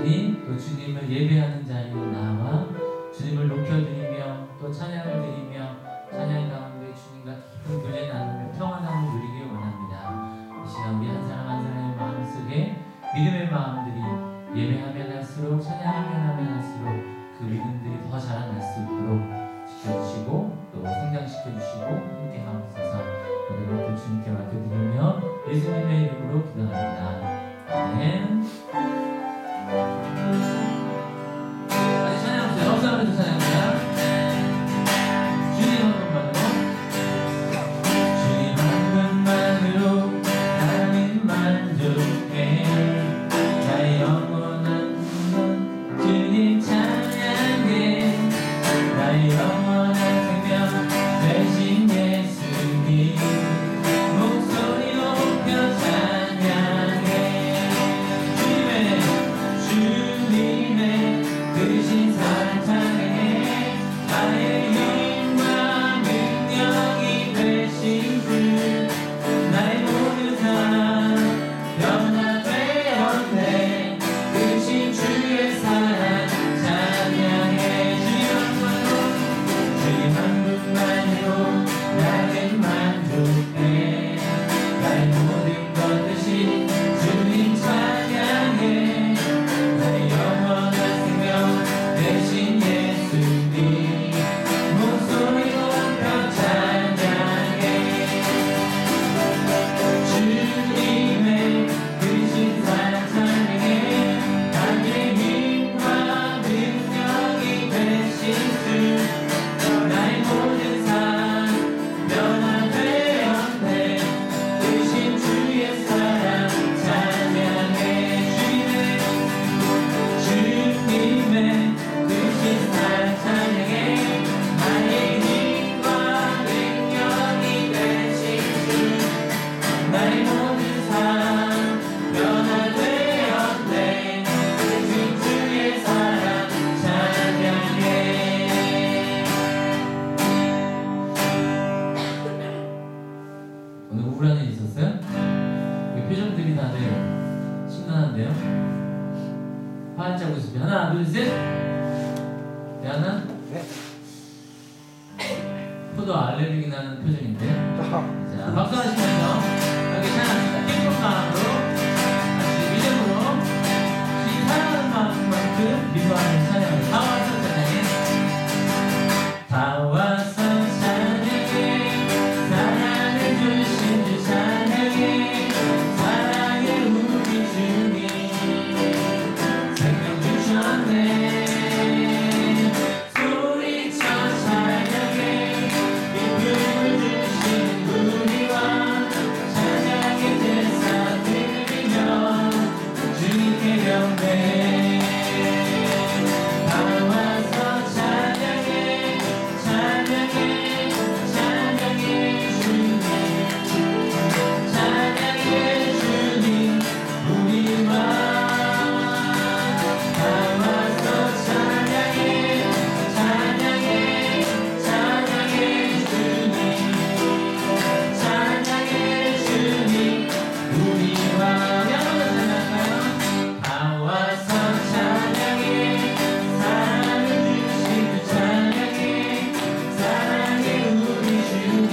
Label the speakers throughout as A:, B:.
A: 온전히 또 주님을 예배하는 자리에 나와 주님을 높여드리며 또 찬양을 드리며 찬양 가운데 주님과 깊은 교제 나누며 평안함을 누리길 원합니다. 이 시간 우리 한 사람 한 사람의 마음속에 믿음의 마음들이 예배하면 할수록 찬양하면 할수록 그 믿음들이 더 자라날 수 있도록 지켜주시고 또 성장시켜주시고 함께 하옵소서. 모든 것들 주님께 맡겨드리며 예수님의 이름으로 기도합니다. 아멘. 다시 찬양합시다. 박수하면서 찬양합니다. 주님 한 번만으로 주님 한 번만으로 나는 만족해. 나의 영원한 주님 찬양해. 나의 영원한 생명 되신 예수님 목소리 높여 찬양해. 주님의 크신 사랑 찬양해. 나의 힘과 능력이 되신 주 나의 모든 삶 변화되었네. 크신 주의 사랑 찬양해. 주님 한 분만으로 나는 만족해. 나의 모든 것 되신 주님 찬양해. 나의 영원한 생명 되신 예수님 목소리 높여 찬양해. 주님의 크신 사랑 찬양해. 나의 힘과 능력이 되신 주 나의 모든 삶 변화되었네. 크신 주의 사랑 찬양해. 주님의 크신 사랑 찬양해. 나의 힘과 능력이 되신 주 나의 모든 삶 변화되었네. 크신 주의 사랑 찬양해. 오늘 우울한 일 있었어요? 이 표정들이 다들 심란한데요? 활짝 웃으세요. 하나, 둘, 셋. 네, 하나.
B: 네.
A: 포도 알레르기 나는 표정인데요. 자, 박수 하시면서 여기 찬양합니다. 기쁜 마음으로 다시 믿음으로 주님 사랑하는 마음만큼 기도하는 찬양을 다 와서 찬양해. 다 와서 찬양해. 사랑을 주신 주 찬양해. 사랑의 우리 주님 생명 주셨네. 소리쳐 찬양해. 기쁨을 주신 우리와 찬양의 제사 드리며 주님께 경배. 다 와서 찬양해. 찬양해. 찬양해 주님. 찬양해 주님 우리와. 다 와서 찬양해. 찬양해. 찬양해 주님. 찬양해 주님 우리와. 한번 찬양할까요? 다 와서 찬양해. 사랑을 주신 주 찬양해. 사랑의 우리 주님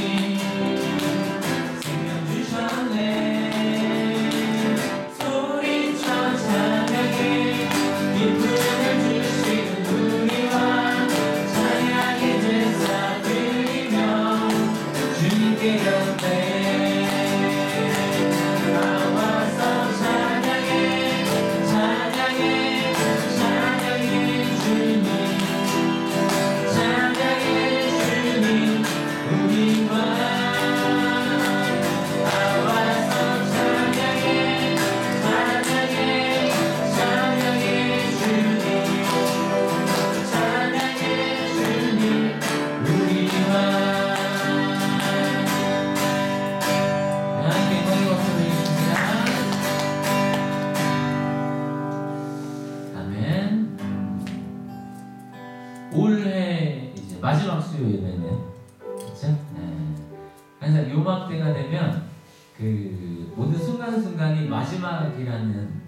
A: 생명 주셨네. 소리쳐 찬양해. 기쁨을 주신 우리와 찬양의 제사 드리며 주님께 경배. 다 와서 찬양해. 찬양해. 찬양해 주님. 찬양해 주님 우리와. 다 와서 찬양해. 찬양해. 찬양해 주님. 찬양해 주님 우리와. 하나님께 영광의 박수 드리겠습니다. 아멘. 올해 이제 마지막 수요 예배네요. 그렇죠? 네. 항상 요맘때가 되면 그 모든 순간순간이 마지막이라는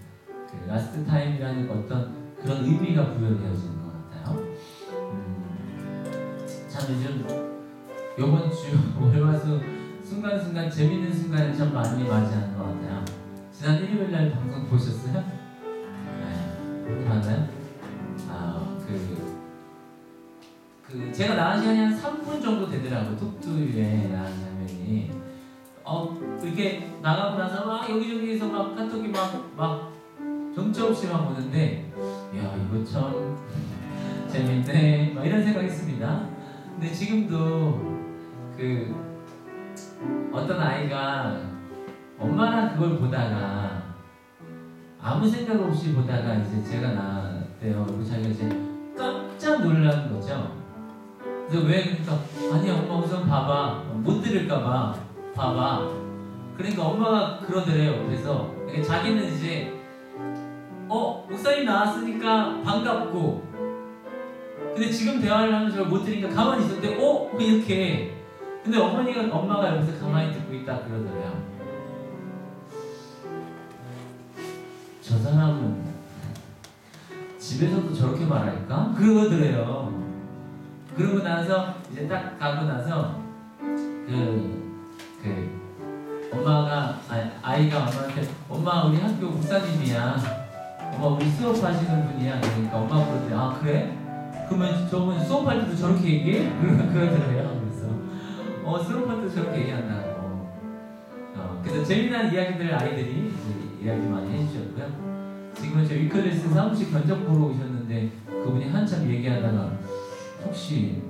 A: 그 라스트 타임이라는 어떤 그런 의미가 부여되어지는 것 같아요. 참 요즘 요번 주 월화수 순간순간 재밌는 순간을 참 많이 맞이하는 것 같아요. 지난 일요일날 방송 보셨어요? 네, 맞나요? 제가 나간 시간이 한 3분 정도 되더라고요. 톡투유에 나간 장면이. 이렇게 나가고 나서 막 여기저기에서 막 카톡이 막 정처 없이 막 오는데, 야, 이거 참 재밌네. 막 이런 생각했습니다. 근데 지금도 어떤 아이가 엄마랑 그걸 보다가 아무 생각 없이 보다가 이제 제가 나왔대요. 그리고 자기가 이제 깜짝 놀라는 거죠. 그래서 왜 그러니까 아니 엄마 우선 봐봐 못 들을까봐 봐봐. 그러니까 엄마가 그러더래요. 그래서 자기는 이제 목사님 나왔으니까 반갑고 근데 지금 대화를 하면서 저를 못 들으니까 가만히 있었는데 이렇게 근데 엄마가 여기서 가만히 듣고 있다 그러더래요. 저 사람은 집에서도 저렇게 말할까? 그러더래요. 그러고 나서 이제 딱 가고 나서 엄마가 아이가 엄마한테 엄마 우리 학교 목사님이야. 엄마 우리 수업하시는 분이야. 그러니까 엄마가 그러더래. 아 그래? 그러면 저분 수업할 때도 저렇게 얘기해? 그러더래요. 그래서 수업할 때도 저렇게 얘기한다고. 그래서 재미난 이야기들을 아이들이 이야기 많이 해주셨고요. 지금은 저 위클리스 사무실 견적 보러 오셨는데 그분이 한참 얘기하다가 혹시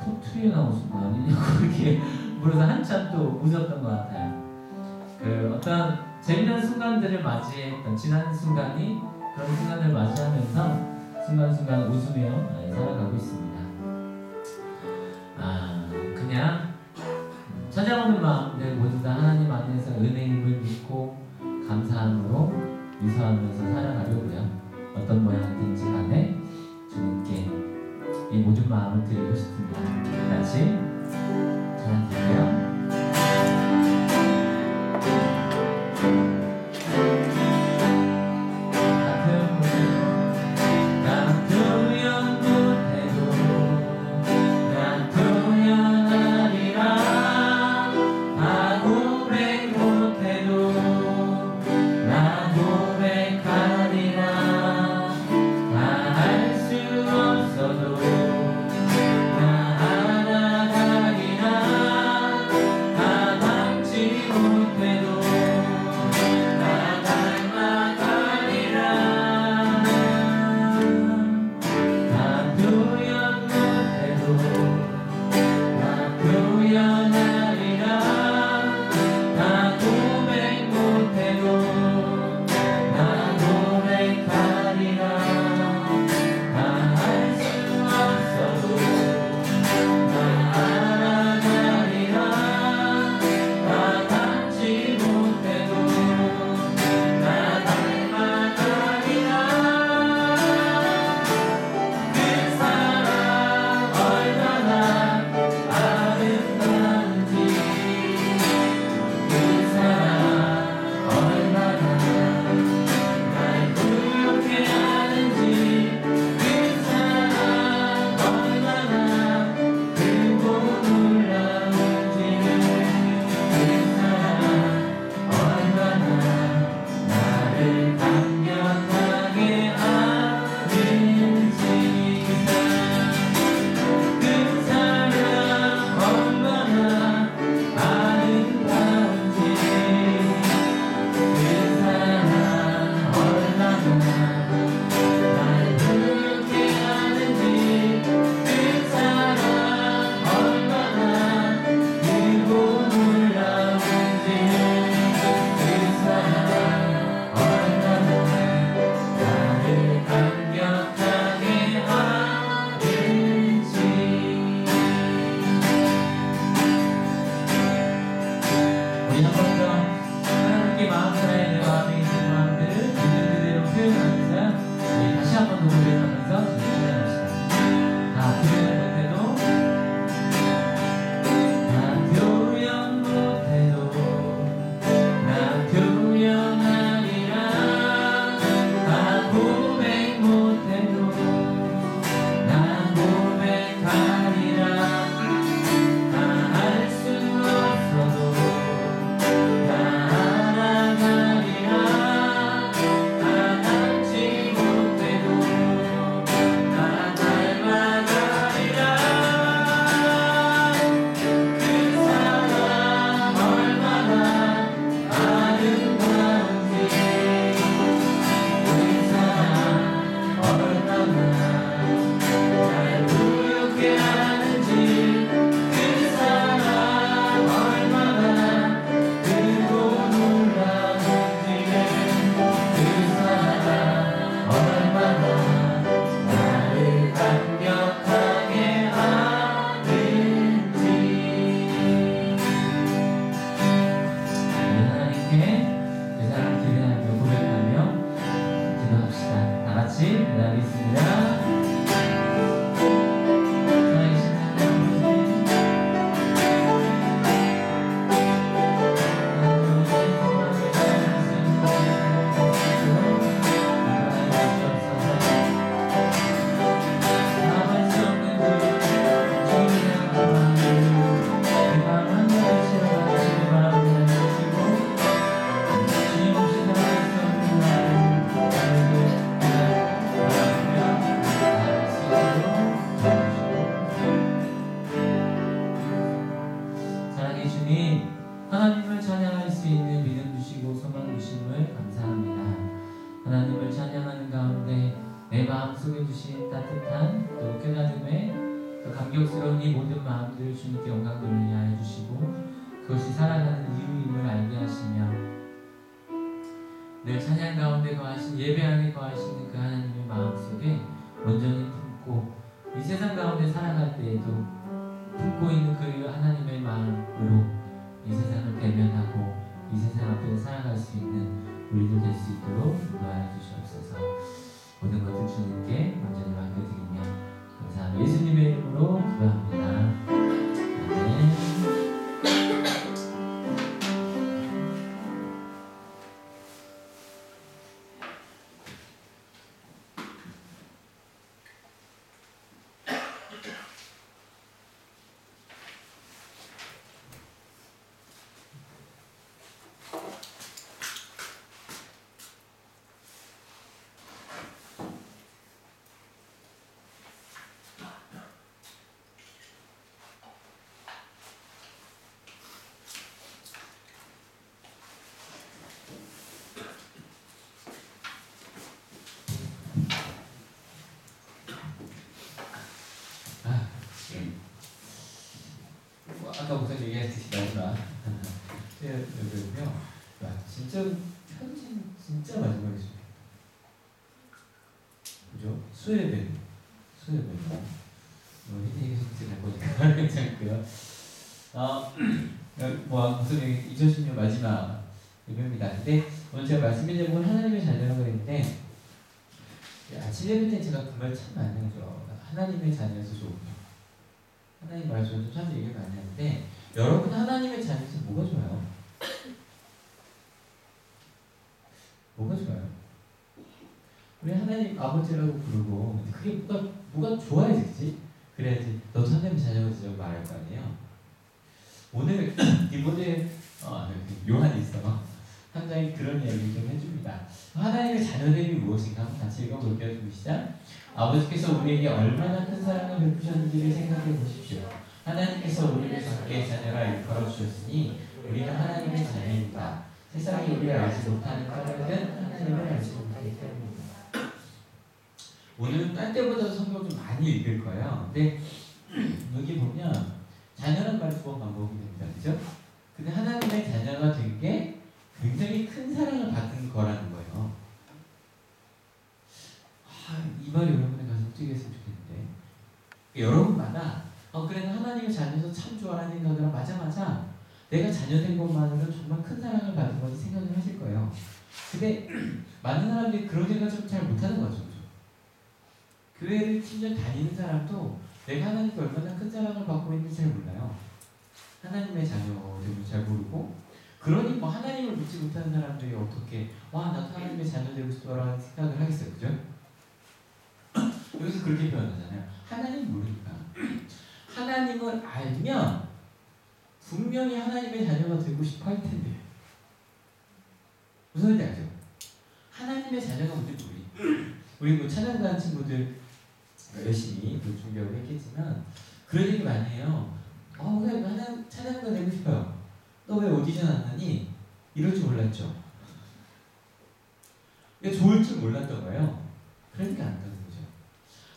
A: 톡2에 나오신 거 아니냐고 이렇게 물어서 한참 또 웃었던 것 같아요. 어떤 재미난 순간들을 맞이했던 지난 순간이 그런 순간을 맞이하면서 순간순간 웃으며 살아가고 있습니다. 그냥 찾아오는 마음들 모두 다 하나님 안에서 은혜의 힘을 믿고 감사함으로 유서하면서 살아가려고요. 어떤 모양이든지 간에 주님께 이 모든 마음을 드리고 싶습니다. 같이 찬양할게요.
B: 나
A: 기도합시다. 다 같이 기도하겠습니다. 하나님을 찬양할 수 있는 믿음 주시고 소망 주심을 감사합니다. 하나님을 찬양하는 가운데 내 마음속에 주신 따뜻한 또 깨달음에 또 감격스러운 이 모든 마음들을 주님께 영광 돌리게 하여 주시고 그것이 살아가는 이유임을 알게 하시며 늘 찬양 가운데 거하신 예배 안에 거하시는 그 하나님의 마음속에 온전히 품고 이 세상 가운데 살아갈 때에도 품고 있는 그 하나님의 마음으로 이 세상을 대면하고 이 세상 앞에서 살아갈 수 있는 우리들 될 수 있도록 인도하여 주시옵소서. 모든 것을 주님께 완전히 맡겨드리며 감사합니다. 예수님의 이름으로 기도합니다. 아멘. 아까 무슨 얘기했듯이 마지막 여기는요. 진짜 편지 진짜 마지막에 죠 그죠? 스웨덴 얘기 진짜 잘 보니까 괜찮고요. 무슨 얘기 2010년 마지막 예배입니다. 근데 오늘 제가 말씀드린 제목은 하나님의 자녀라고 했는데 아침 예배 때 제가 그 말 참 많이 하죠. 하나님의 자녀에서 좋군요. 하나님 말씀을 참 얘기를 많이 하는데 여러분 하나님의 자녀에서 뭐가 좋아요? 뭐가 좋아요? 우리 하나님 아버지라고 부르고 그게 뭐가 좋아야지 그치? 그래야지 너도 하나님의 자녀가 되자고 말할 거 아니에요? 오늘 디모데 요한이 있어 한 장이 그런 이야기를 좀 해줍니다. 하나님의 자녀됨이 무엇인가 한번 같이 읽어볼게요. 시작. 아버지께서 우리에게 얼마나 큰 사랑을 베푸셨는지를 생각해 보십시오. 하나님께서 우리를 자기의 자녀라 일컬어 주셨으니 우리는 하나님의 자녀입니다. 세상이 우리를 알지 못하는 까닭은 하나님을 알지 못하기 때문입니다. 오늘은 딴 때보다 성경 좀 많이 읽을 거예요. 근데 여기 보면 자녀란 말이 두 번 반복이 됩니다. 그죠? 근데 하나님의 자녀가 된 게 굉장히 큰 사랑을 받은 거라는 거예요. 이 말이 여러분의 가슴 뛰겠으면 좋겠는데 여러분마다 그래도 하나님의 자녀에서 참 좋아라는 생각을 맞아 내가 자녀 된 것만으로 정말 큰 사랑을 받은 거지 생각을 하실 거예요. 근데 많은 사람들이 그런 생각을 좀 잘 못하는 거죠. 교회를 10년 다니는 사람도 내가 하나님께 얼마나 큰 사랑을 받고 있는지 잘 몰라요. 하나님의 자녀됨을 잘 모르고 그러니 하나님을 믿지 못하는 사람들이 어떻게 나도 하나님의 자녀 되고 싶어라는 생각을 하겠어요. 그죠? 여기서 그렇게 표현하잖아요. 하나님 모르니까. 하나님을 알면 분명히 하나님의 자녀가 되고 싶어 할 텐데. 무슨 말인지 알죠? 하나님의 자녀가 뭔지 우리 찬양단 친구들 열심히 준비하고 했겠지만 그런 얘기 많이 해요. 그래 하나님 찬양가 되고 싶어요. 너 왜 오디션 안 하니? 이럴 줄 몰랐죠. 좋을 줄 몰랐던 거예요. 그러니까 안 가는 거죠.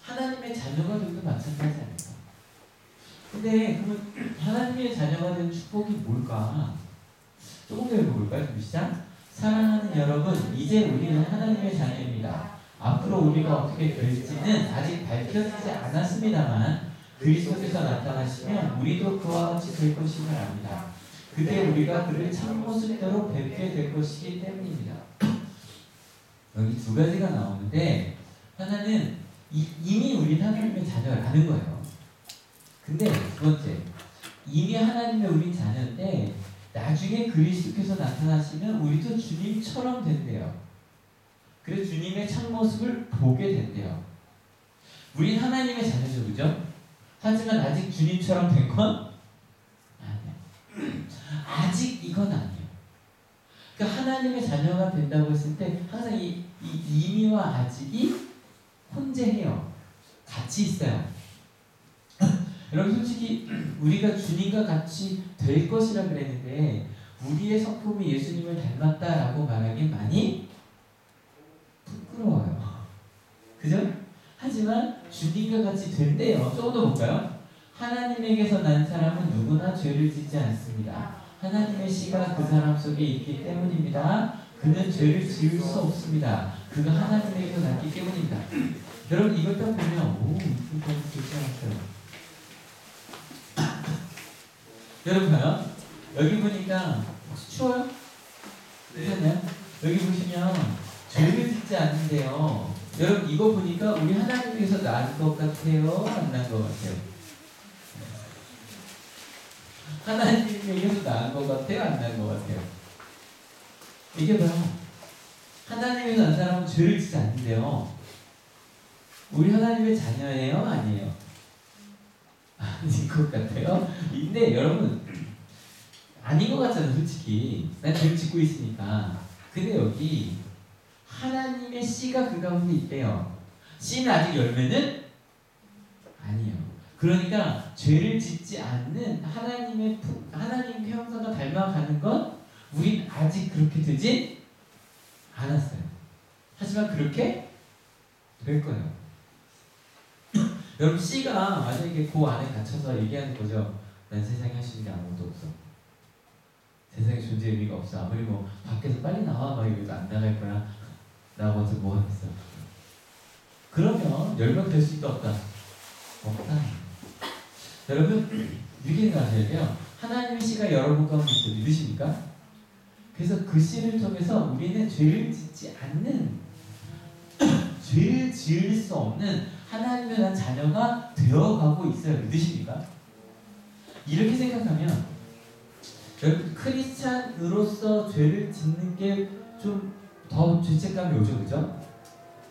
A: 하나님의 자녀가 되도 마찬가지 아닙니까? 근데 그러면 하나님의 자녀가 된 축복이 뭘까? 조금 더 읽어볼까요? 시작. 사랑하는 여러분, 이제 우리는 하나님의 자녀입니다. 앞으로 우리가 어떻게 될지는 아직 밝혀지지 않았습니다만 그리스도께서 나타나시면 우리도 그와 같이 될 것임을 압니다. 그때 우리가 그를 참모습대로 뵙게 될 것이기 때문입니다. 여기 두 가지가 나오는데 하나는 이미 우리 하나님의 자녀라는 거예요. 근데 두 번째, 이미 하나님의 우리 자녀인데 나중에 그리스도께서 나타나시면 우리도 주님처럼 된대요. 그래서 주님의 참모습을 보게 된대요. 우린 하나님의 자녀죠, 그죠? 하지만 아직 주님처럼 된 건 아니에요. 아직 이건 아니에요. 그러니까 하나님의 자녀가 된다고 했을 때 항상 이 이미와 아직이 혼재해요. 같이 있어요. 여러분 솔직히 우리가 주님과 같이 될 것이라 그랬는데 우리의 성품이 예수님을 닮았다라고 말하기 많이 부끄러워요. 그죠? 하지만 주님과 같이 된대요. 조금 더 볼까요? 하나님에게서 난 사람은 누구나 죄를 짓지 않습니다. 하나님의 씨가 그 사람 속에 있기 때문입니다. 그는 죄를 지을 수 없습니다. 그가 하나님에게서 났기 때문입니다. 여러분 이걸 딱 보면 오 이거 좋지 않았어요. 여러분 봐요. 여기 보니까 혹시 추워요? 괜찮아요? 여기 보시면 죄를 짓지 않는데요. 여러분 이거 보니까 우리 하나님께서 난 것 같아요? 안 난 것 같아요? 하나님에게서 난 것 같아요? 안 난 것 같아요? 이게 봐요. 하나님에서 난 사람은 죄를 짓지 않는데요. 우리 하나님의 자녀예요? 아니에요? 아닌 것 같아요? 근데 여러분 아닌 것 같잖아요. 솔직히 난 죄를 짓고 있으니까. 근데 여기 하나님의 씨가 그 가운데 있대요. 씨는 아직 열매는 아니에요. 그러니까 죄를 짓지 않는 하나님 형상과 닮아가는 건 우린 아직 그렇게 되지 않았어요. 하지만 그렇게 될 거예요. 여러분 씨가 만약에 그 안에 갇혀서 얘기하는 거죠. 난 세상에 할 수 있는 게 아무것도 없어. 세상에 존재 의미가 없어. 아무리 뭐 밖에서 빨리 나와 막 이러도 안 나갈 거야. 나와서 뭐 하겠어. 그러면 열명 될 수 있다 없다? 없다. 여러분 이렇게 생각하셔야 돼요. 하나님의 씨가 여러분 가운데 있어. 믿으십니까? 그래서 그 씨를 통해서 우리는 죄를 짓지 않는 죄를 지을 수 없는 하나님의 난 자녀가 되어가고 있어요. 믿으십니까? 이렇게 생각하면 여러분 크리스찬으로서 죄를 짓는 게 좀 더 죄책감이 오죠. 그죠?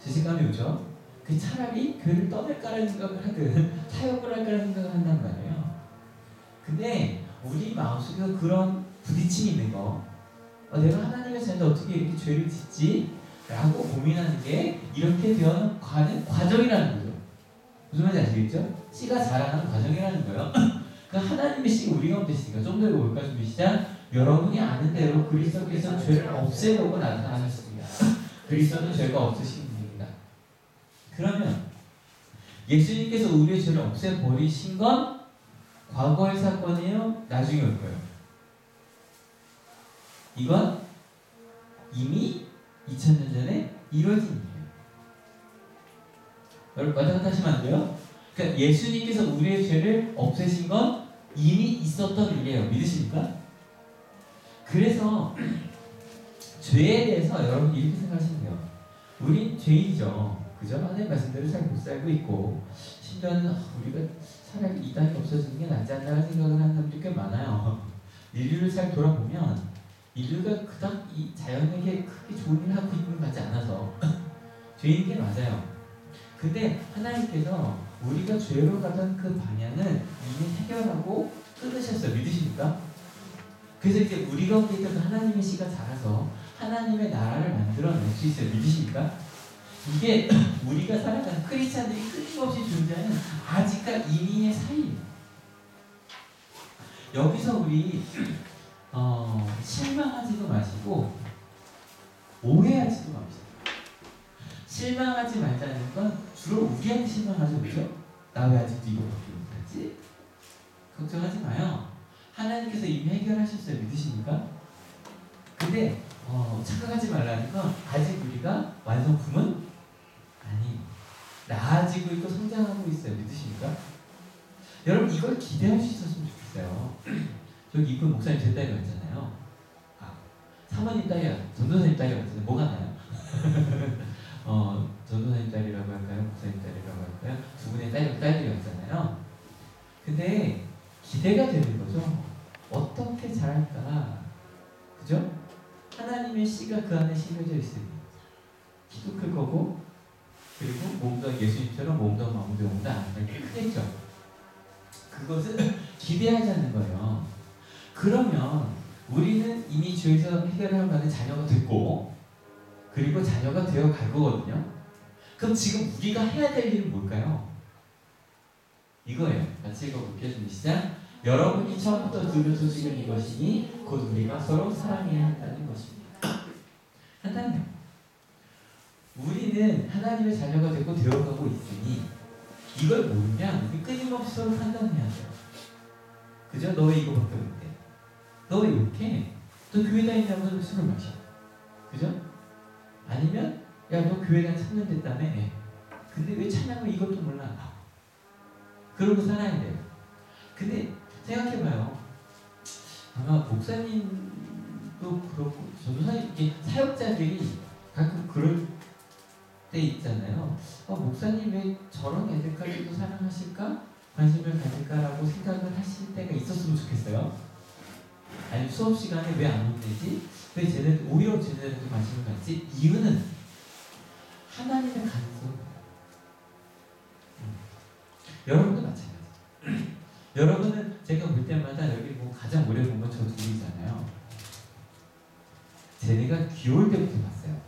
A: 죄책감이 오죠? 그 차라리 교회를 떠날까라는 생각을 하든 사역을 할까라는 생각을 한단 말이에요. 근데 우리 마음속에서 그런 부딪힘이 있는 거 내가 하나님의 자녀인데 어떻게 이렇게 죄를 짓지? 라고 고민하는 게 이렇게 되어가는 과정이라는 거죠. 무슨 말인지 아시겠죠? 씨가 자라나는 과정이라는 거예요. 그 하나님의 씨가 우리 가운데 있으니까 좀 더 볼까 준비 시작. 여러분이 아는 대로 그리스도께서 죄를 없애려고 나타나셨습니다. 그리스도는 죄가 없으신 분입니다. 그러면 예수님께서 우리의 죄를 없애버리신 건 과거의 사건이에요? 나중에 올 거예요? 이건 이미 2000년 전에 이루어진 일이에요. 여러분 왔다 갔다 하시면 안 돼요? 그러니까 예수님께서 우리의 죄를 없애신 건 이미 있었던 일이에요. 믿으십니까? 그래서 죄에 대해서 여러분 이렇게 생각하시면 돼요. 우린 죄인이죠. 그죠? 하나님 말씀대로 잘 못 살고 있고 심지어는 우리가 차라리 이 땅이 없어지는 게 낫지 않나라는 생각을 하는 사람들이 꽤 많아요. 인류를 잘 돌아보면 인류가 그닥 이 자연에게 크게 좋은 일을 하고 있는 것 같지 않아서 죄인 게 맞아요. 근데 하나님께서 우리가 죄로 가던 그 방향을 이미 해결하고 끊으셨어요. 믿으십니까? 그래서 이제 우리 가운데 있던 하나님의 씨가 자라서 하나님의 나라를 만들어낼 수 있어요. 믿으십니까? 이게 우리가 살아가는 크리스찬들이 끊임없이 존재하는 아직과 이미의 사이예요. 여기서 우리 실망하지도 마시고 오해하지도 맙시다. 실망하지 말자는 건 주로 우리한테 실망하죠. 그죠? 나 왜 아직도 이거밖에 못하지? 걱정하지 마요. 하나님께서 이미 해결하셨어요. 믿으십니까? 근데 착각하지 말라는 건 아직 우리가 완성품은 아니에요. 나아지고 있고 성장하고 있어요. 믿으십니까? 여러분 이걸 기대할 수 있었으면 좋겠어요. 저기 이쁜 목사님 제 딸이 왔잖아요. 사모님 딸이야. 전도사님 딸이 왔잖아요. 뭐가 나요?
B: 기대가 되는 거죠. 어떻게 잘할까? 그죠? 하나님의 씨가 그 안에 심겨져 있으니 키도 클 거고, 그리고 몸도 예수님처럼 몸도 마음도 영도 안 그렇게 크겠죠. 그것은 기대하자는 거예요. 그러면 우리는 이미 주에서 해결을 받은 자녀가 됐고, 그리고 자녀가 되어 갈 거거든요. 그럼 지금 우리가 해야 될 일은 뭘까요? 이거예요. 같이 읽어볼게요. 좀 시작. 여러분이 처음부터 들은 소식은 이것이니 곧 우리가 서로 사랑해야 한다는 것입니다. 한다네요. 우리는 하나님의 자녀가 되고 되어가고 있으니 이걸 모르면 우리 끊임없이 서로 판단해야 돼요. 그죠? 너 왜 이거밖에 못해? 너 왜 이렇게? 너 교회 다니냐고 술을 마셔. 그죠? 아니면 야 너 교회 다니 3년 됐다며? 근데 왜 찬양을 이것도 몰라? 그러고 살아야 돼요. 근데 생각해봐요. 아마 목사님도 그렇고 저도 사실 이게 사역자들이 가끔 그럴 때 있잖아요. 목사님 왜 저런 애들까지도 사랑하실까? 관심을 가질까라고 생각을 하실 때가 있었으면 좋겠어요. 아니 수업 시간에 왜 안 혼내지? 왜 쟤네들 오히려 쟤네들한테 관심을 갖지? 이유는 하나님의 가능성. 여러분도 마찬가지. 여러분은 제가 볼 때마다 여기 뭐 가장 오래 본 건 저 둘이잖아요. 쟤네가 귀여울 때부터 봤어요.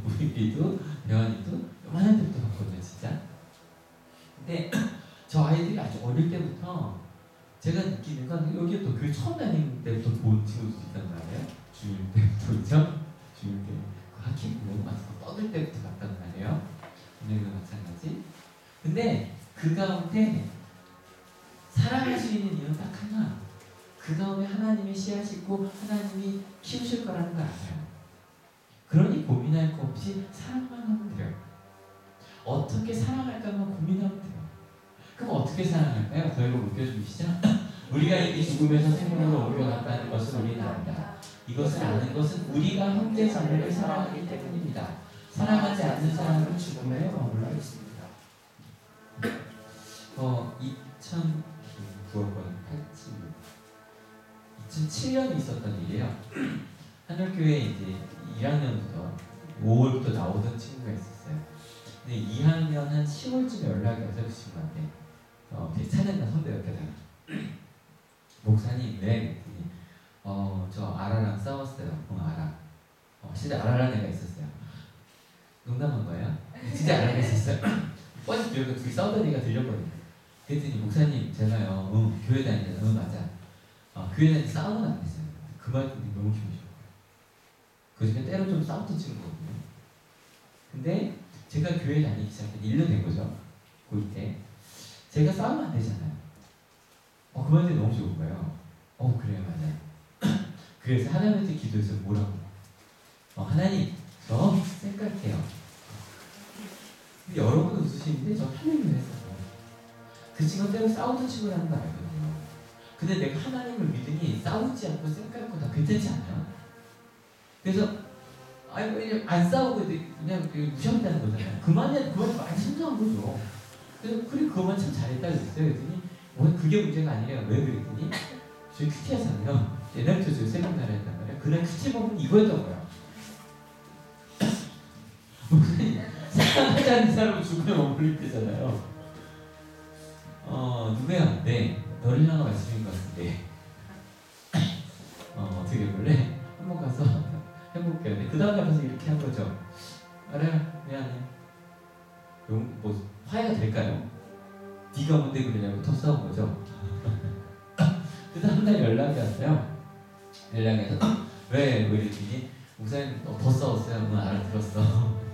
B: 우리도 대환이도 요만한 때부터 봤거든요, 진짜. 근데 저 아이들이 아주 어릴 때부터 제가 느끼는 건 여기 또 교회 처음 다니는 때부터 본 친구도 있단 말이에요. 중일 때부터 있죠. 중일 때 학기 공부 마스크 떠들 때부터 봤단 말이에요. 오늘도 마찬가지. 근데 그 가운데 사랑할 수 있는 이유는 딱 하나. 그 가운데 하나님이 씨앗이고 하나님이 키우실 거라는 걸 알아요. 그러니 고민할 거 없이 사랑만 하면 돼요. 어떻게 사랑할까만 고민하면 돼요. 그럼 어떻게 사랑할까요? 더 읽어볼게요. 좀 시작. 우리가 이미 죽음에서 생명으로 옮겨갔다는 것을 우리는 안다. 이것을 아는 것은 우리가 형제 자매를 사랑하기 때문입니다. 사랑하지 않는 사람은 죽음에 머물러 있습니다. 2007년에 있었던 일이에요. 한울교회에 이제 1학년부터 5월부터 나오던 친구가 있었어요. 근데 2학년 한 10월쯤에 연락이 와서 그 친구한테 되게 찬양단 선배였거든요. 목사님 왜? 그랬더니 저 아라랑 싸웠어요. 아라. 진짜 아라라는 애가 있었어요. 농담한 거예요? 진짜 아라가 있었어요. 뻔히 들려서 둘이 싸우던 얘기가 들렸거든요. 그랬더니 목사님 제가요 교회 다니잖아요. 맞아. 교회 다니면서 싸우면 안 되잖아요. 그 말 듣니 너무 기분이 좋아요. 그 중에 때로 좀 싸웠던 친구거든요. 근데 제가 교회 다니기 시작한 1년 된 거죠. 고2 때. 제가 싸우면 안 되잖아요. 그 말 듣니 너무 좋은 거예요. 그래요, 맞아요. 그래서 하나님한테 기도해서 뭐라고? 하나님, 저 쌩깔게요. 근데 여러분 웃으시는데 저 하나님을 했어요. 그 친구가 때로 싸우던 친구라는 거 알거든요. 근데 내가 하나님을 믿으니 싸우지 않고 쌩깔고 다 괜찮지 않아요? 그래서 안 싸우고 그냥 무시한다는 거잖아요. 그만 많이 성장한 거죠. 그래서 그래 그것만 참 잘했다 그랬어요. 그랬더니 그게 문제가 아니래요. 왜 그랬더니 저희 큐티하잖아요. 옛날부터 저희 세미나를 했단 말이에요. 그날 큐티 법은 이거였던 거예요. 사랑하지 않는 사람은 죽음에 머물릴 때잖아요. 누구야? 네, 너를 향한 말씀인 것 같은데 어떻게 볼래? 한번 가서 해볼게요. 네, 그 다음에 가서 이렇게 한 거죠. 알아요? 미안해. 뭐 화해가 될까요? 네가 뭔데 그러냐고 더 싸운 거죠. 그 다음날 연락이 왔어요. 연락이 와서 왜 이랬더니 목사님 더 싸웠어요. 알아들었어.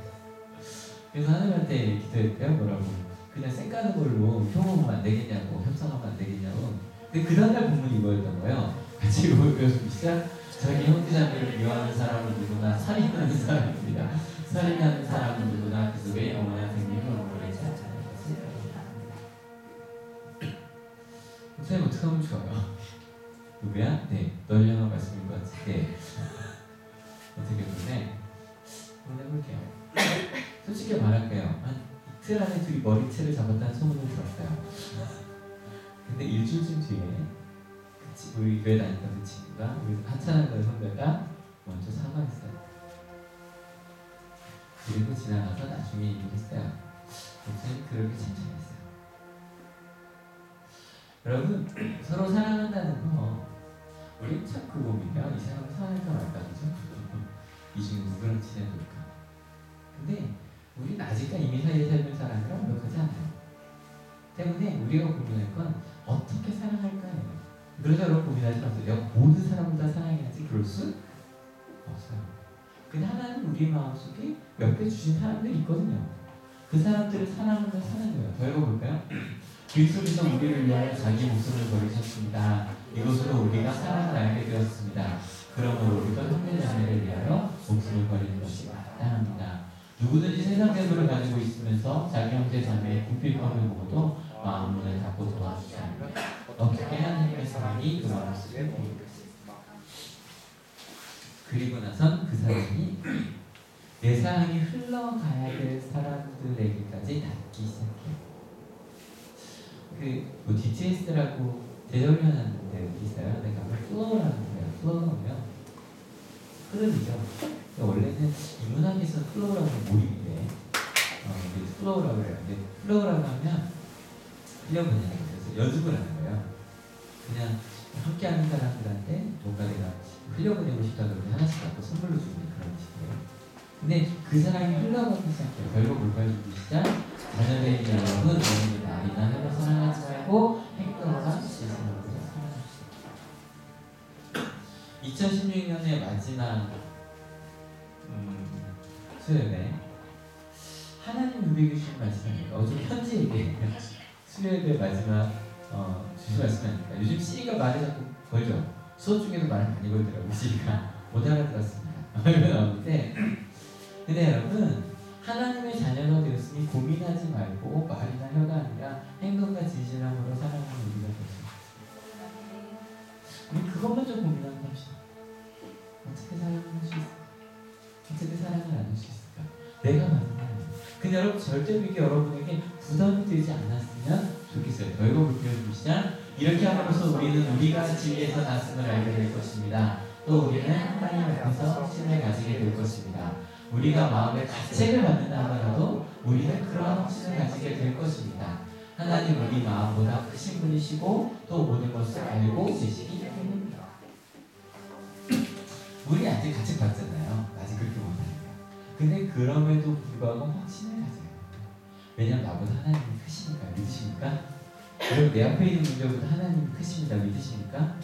B: 그래서 하나님한테 기도했대요. 뭐라고? 그냥 쌩까는 걸로 협업하면 안 되겠냐고, 협상하면 안 되겠냐고. 근데 그 다음날 본문이 이거였던 거예요. 같이 읽어봅시다. 자기 형제자매를 미워하는 사람은 누구나 살인하는 사람입니다. 살인하는 사람은 누구나 그 속에 영원한 생명을 얻어내지 않는 것을 알아야 목사님 어떻게 하면 좋아요? 누구야? 네, 널 향한 말씀인 것 같은데 어떻게 보면 한번 해볼게요. 솔직히 말할게요. 한 이틀 안에 둘이 머리채를 잡았다는 소문을 들었어요. 근데 일주일쯤 뒤에 우리 교회 다니던 그 친구가 우리 하찮은 선배가 먼저 사과했어요. 그리고 지나가서 나중에 얘기를 했어요. 목사님 그렇게 참 잘했어요. 여러분 서로 사랑한다는 거 우리 참 그거 보면 이 사람을 사랑할까 말까 그죠? 이 중에 누구랑 친해질까? 근데 우리는 아직까지 이미 사이에 살던 사람이랑 완벽하지 않아요. 때문에 우리가 고민할 건 어떻게 사랑할까요? 그래서 여러분 고민하지 마세요. 내가 모든 사람을 다 사랑해야지 그럴 수 없어요. 근데 하나님 우리 마음속에 몇 개 주신 사람들이 있거든요. 그 사람들을 사랑하면서 사는 거예요. 더 읽어볼까요? 그리스도께서 우리를 위하여 자기 목숨을 버리셨습니다. 이것으로 우리가 사랑을 알게 되었습니다. 그러므로 우리가 형제자매를 위하여 목숨을 버리는 것이 마땅합니다. 누구든지 세상 재물을 가지고 있으면서 자기 형제자매의 궁핍함을 보고도 마음 문을 닫고 도와주지 않으면 어떻게 하나님의 사랑이 그 마음속에 모이겠습니까? 그리고 나선 그 사람이 내 사랑이 흘러가야 될 사람들에게까지 닿기 시작해요. 그 DTS라고 재훈련하는 데 있어요. 내가 플로우라는 거예요. 플로우면 흐름이죠. 원래는 인문학에서 플로우라고 몰입이래. 플로우라고 해요. 근데 플로우라고 하면 흘려보내는 거예요. 그래서 연습을 하는 거예요. 그냥 함께하는 사람들한테 뭔가 내가 흘려보내고 싶다고 그러면 하나씩 갖고 선물로 주는 그런 식이에요. 근데 그 사람이 흘러가기 시작해요. 결국 뭘까요? 주기 시작. 자녀의 여러분, 너희는 나이나 해로 사랑하지 말고 행동과 시선으로 사랑합시다. 2016년의 마지막 수요일에 하나님 누비기 주신 말씀이니까 어제 편지 얘기해요. 수요일에 마지막 주신 말씀이니까 요즘 C가 말을 자꾸 걸죠. 수업 중에도 말을 많이 걸더라고요. C가 못 알아들었습니다. 이거 나오는데 근데 여러분 하나님의 자녀가 되었으니 고민하지 말고 말이나 혀가 아니라 행동과 진실함으로 사랑하는 우리가 되었습니다. 우리 그것만 좀 고민하고 합시다. 어떻게 사랑을 할 수 있을까? 어떻게 사랑을 나눌 수 있을까? 내가 맞는 하나님. 근데 여러분 절대로 이게 여러분에게 부담이 되지 않았으면 좋겠어요. 더 읽어볼게요. 시작. 이렇게 함으로써 우리는 우리가 진리에서 났음을 알게 될 것입니다. 또 우리는 하나님 앞에서 확신을 가지게 될 것입니다. 우리가 마음의 가책을 받는다 하더라도 우리는 그러한 확신을 가지게 될 것입니다. 하나님 우리 마음보다 크신 분이시고 또 모든 것을 알고 계시기 때문입니다. 우리 아직 가책 받잖아요. 아직 그렇게 못하니까. 근데 그럼에도 불구하고 확신을 가져요. 왜냐하면 나보다 하나님이 크시니까. 믿으십니까? 여러분 내 앞에 있는 문제보다 하나님이 크십니다. 믿으십니까?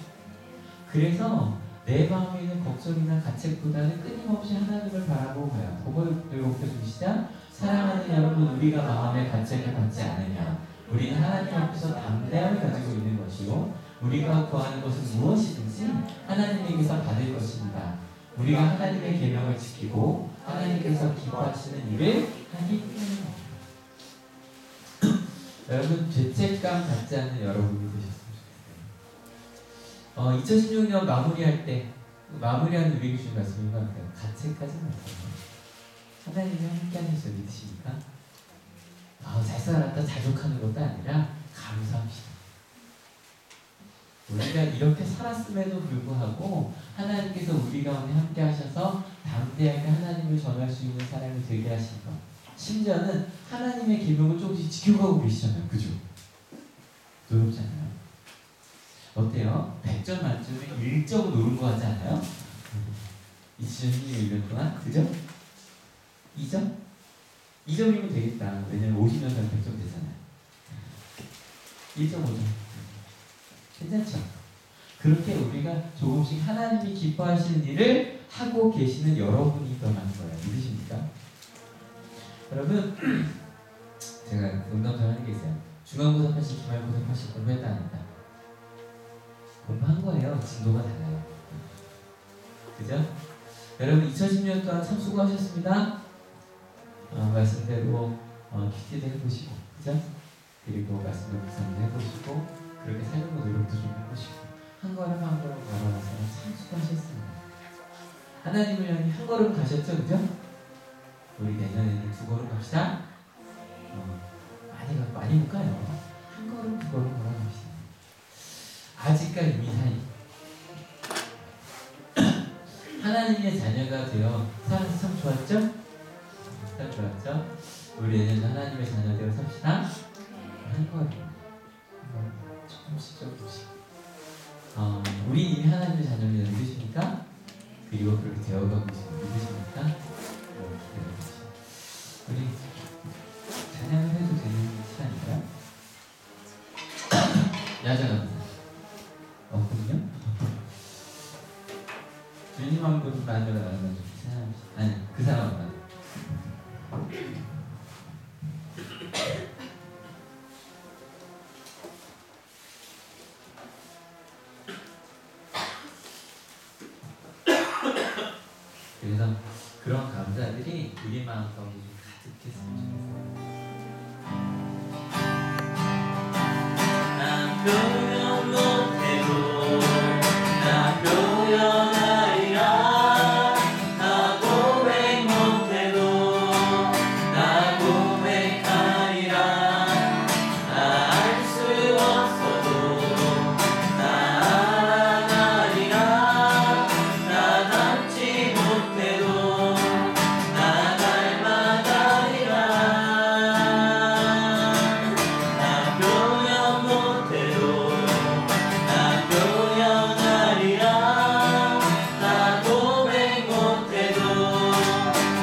B: 그래서 내 마음에 있는 걱정이나 가책보다는 끊임없이 하나님을 바라보고 가요. 그걸 읽어보세요. 시작. 사랑하는 여러분, 우리가 마음의 가책을 받지 않으면 우리는 하나님 앞에서 담대함을 가지고 있는 것이요 우리가 구하는 것은 무엇이든지 하나님에게서 받을 것입니다. 우리가 하나님의 계명을 지키고 하나님께서 기뻐하시는 일을 하기 때문입니다. 여러분 죄책감 갖지 않는 여러분이 되셨습니다. 2016년 마무리할 때 마무리하는 우리에게 주신 말씀인 것 같아요. 가책하지 마세요. 하나님이 함께 하셔서 믿으십니까? 잘 살았다 자족하는 것도 아니라 감사합시다. 우리가 이렇게 살았음에도 불구하고 하나님께서 우리 가운데 함께 하셔서 담대하게 하나님을 전할 수 있는 사람이 되게 하신 것. 심지어는 하나님의 계명을 조금씩 지켜가고 계시잖아요. 그죠? 놀랍잖아요. 어때요? 100점 만점에 1점 노른 거 같지 않아요? 2016년 동안 그죠? 2점? 2점이면 되겠다. 왜냐면 50년 전에 100점 되잖아요. 1.5점 괜찮죠? 그렇게 우리가 조금씩 하나님이 기뻐하시는 일을 하고 계시는 여러분이 더 많은 거예요. 믿으십니까? 여러분 제가 농담처럼 하는 게 있어요. 중간고사 80, 기말고사 80 공부했다 안 했다? 공부한 거예요. 진도가 달라요. 그죠? 여러분 2010년 동안 참 수고하셨습니다. 말씀대로 큐티도 해보시고 그죠? 그리고 말씀대로 묵상도 해보시고 그렇게 살려고 노력도 좀 해보시고 한 걸음 한 걸음 걸어가서 참 수고하셨습니다. 하나님을 향해 한 걸음 가셨죠? 그죠? 우리 내년에는 2걸음 갑시다. 많이 못 가요. 한 걸음 2걸음 걸어갑시다. 아직과 이미 사이. 하나님의 자녀가 되어 살아서 참 좋았죠? 참 좋았죠? 우리 내년도 하나님의 자녀 되어 삽시다. 한 거예요. 조금씩. 우리 이미 하나님의 자녀를 믿으십니까? 그리고 그렇게 되어가고 있습니다. 믿으십니까? 우리 찬양을 해도 되는 시간인가요? 야자가 없군요? 주님 한 분만으로 나가면 좀 찬양합시다. 아니, 그 사람만. 그래서 그런 감사들이 우리 마음속에 좀 가득했으면 좋겠어요. 난 표현 못해도 나 표현하리라. 나 고백 못해도 나 고백하리라. 나 알 수 없어도 나 알아가리라. 나 닮지 못해도 나 닮아가리라. 나 표현 못해도 나 표현하리라. 나 고백 못해도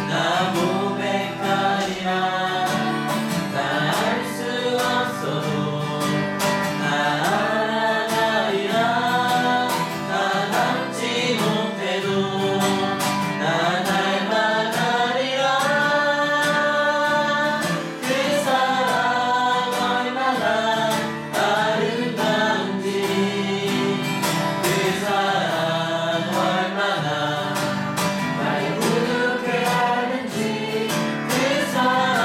B: 나 고백하리라. 나 알 수 없어도 나 알아가리라. 나 닮지 못해도 나 닮아가리라. 그 사랑 얼마나 아름다운지. 그 사랑 얼마나 날 부르게 하는지. 그 사랑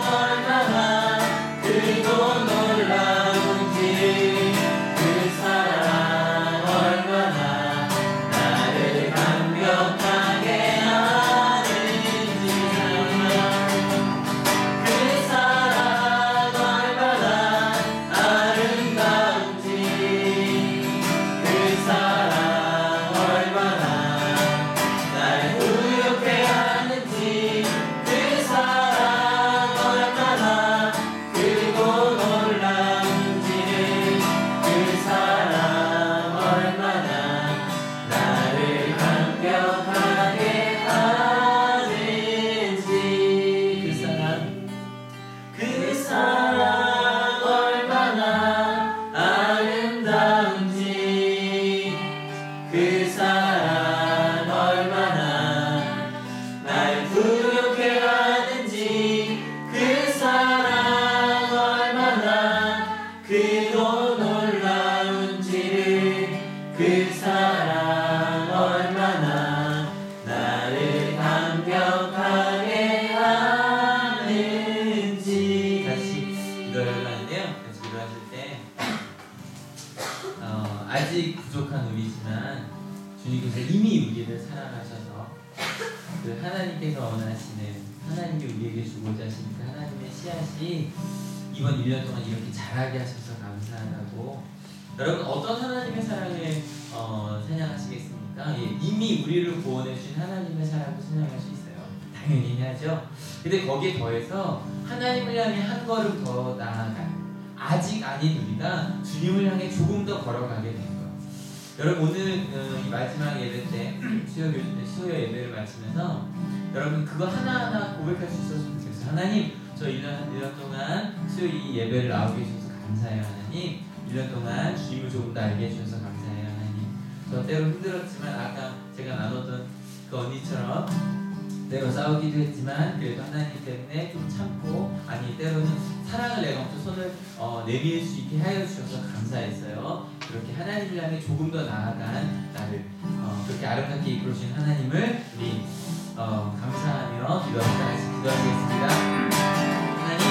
B: 얼마나 크고 놀라운지. 그 사랑 얼마나 나를 감격하게 하는지. 그 사랑 얼마나 아름다운지. 그 사랑 얼마나 날 부욕해 하는지. 그 사랑 얼마나 크고 놀라운지를. 그 사랑 얼마나 나를 감격하게 하는지. 그 사랑 얼마나 아름다운지. 그 사랑 얼마나 날 부욕해 하는지. 그 사랑 얼마나 크고 놀라운지를. 그 사랑 얼마나 나를 감격하게 하는지. 같이 기도를 하는데요. 같이 기도하실 때 아직 부족한 우리지만 주님께서 이미 우리를 사랑하셔서 그 하나님께서 원하시는, 하나님이 우리에게 주고자 하시는 그 하나님의 씨앗이 이번 1년 동안 이렇게 자라게 하셔서 감사하다고. 여러분, 어떤 하나님의 사랑을 찬양하시겠습니까? 예, 이미 우리를 구원해 주신 하나님의 사랑을 찬양할 수 있어요. 당연히 해야죠. 근데 거기에 더해서 하나님을 향해 한 걸음 더 나아갈, 아직 아닌 우리가 주님을 향해 조금 더 걸어가게 된 것. 여러분, 오늘 이 마지막 예배 때 수요 예배를 마치면서 여러분 그거 하나하나 고백할 수 있었으면 좋겠어요. 하나님, 저 1년 동안 수요 이 예배를 나오게 해주셔서 감사해요. 하나님, 1년 동안 주님을 조금 더 알게 해주셔서 감사해요. 하나님, 저 때로 힘들었지만 아까 제가 나눴던 그 언니처럼 때로 싸우기도 했지만 그래도 하나님 때문에 좀 참고, 아니 때로는 사랑을 내가 먼저 손을 내밀 수 있게 하여 주셔서 감사했어요. 그렇게 하나님을 향해 조금 더 나아간 나를 그렇게 아름답게 이끌어 주신 하나님을 우리 감사하며 기도하시겠습니다. 하나님,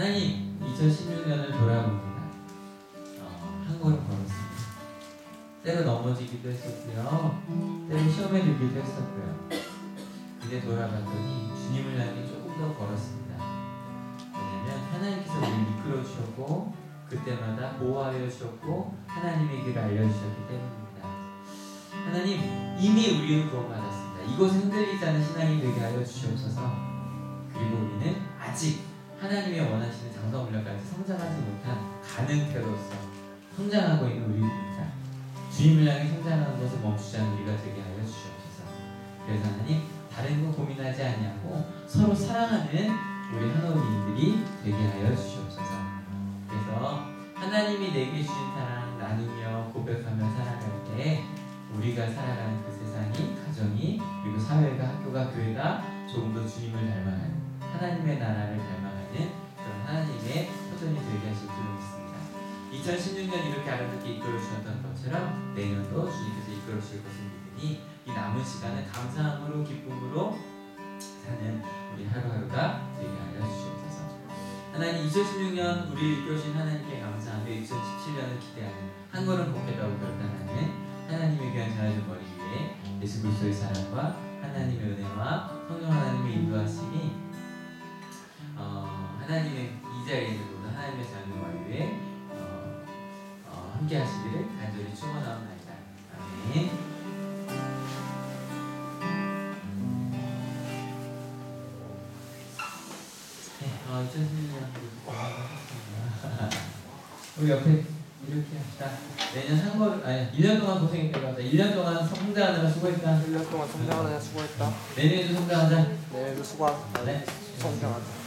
B: 하나님 2016년을 돌아봅니다. 한 걸음 걸었습니다. 때로 넘어지기도 했었고요. 때로 시험에 들기도 했었고요. 근데 돌아봤더니 주님을 향해 조금 더 걸었습니다. 왜냐면 하나님께서 우리를 이끌어 주셨고 그때마다 보호하여 주셨고 하나님의 길을 알려주셨기 때문입니다. 하나님 이미 우리는 구원받았습니다. 이곳은 흔들리지 않은 신앙이 되게 하여 주시옵소서. 그리고 우리는 아직 하나님의 원하시는 장성훈련까지 성장하지 못한 가능태로서 성장하고 있는 우리입니다. 주님을 향해 성장하는 것을 멈추지 않은 우리가 되게 하여 주시옵소서. 그래서 하나님 다른 거 고민하지 아니하고 서로 사랑하는 우리 하나님들이 되게 하여 주시옵소서. 그래서 하나님이 내게 주신 사랑 나누며 고백하며 살아갈 때 우리가 살아가는 그 세상이 가정이 그리고 사회가 학교가 교회가 조금 더 주님을 닮아가는 하나님의 나라를 닮아가는 그런 하나님의 표전이 되게 하실 줄 믿습니다. 2016년 이렇게 아름답게 이끌어 주셨던 것처럼 내년도 주님께서 이끌어 주실 것을 믿으니 이 남은 시간은 감사함으로 기쁨으로 사는 우리 하루하루가 되게 하여 주시옵소서. 하나님 2016년 우리를 이끌어주신 하나님께 감사하며 2017년을 기대하는 한 걸음 걷겠다고 결단하는 하나님의 귀한 자녀들 머리 위에 예수 그리스도의 사랑과 하나님의 은혜와 성령 하나님의 인도하심이 하나님의 이 자리에 있는 모든 하나님의 자녀들 머리 위에 함께 하시기를 간절히 축원하옵나이다. 아멘. 네, 2016년 고생하셨습니다. 우리 옆에 이렇게 합시다. 내년 한 걸, 아니 1년 동안 고생했다고 하자. 1년 동안 성장하느라 수고했다.
C: 1년 동안 성장하느라 수고했다.
B: 내년에도 성장하자.
C: 내일도 수고하자.
B: 네.
C: 성장하자.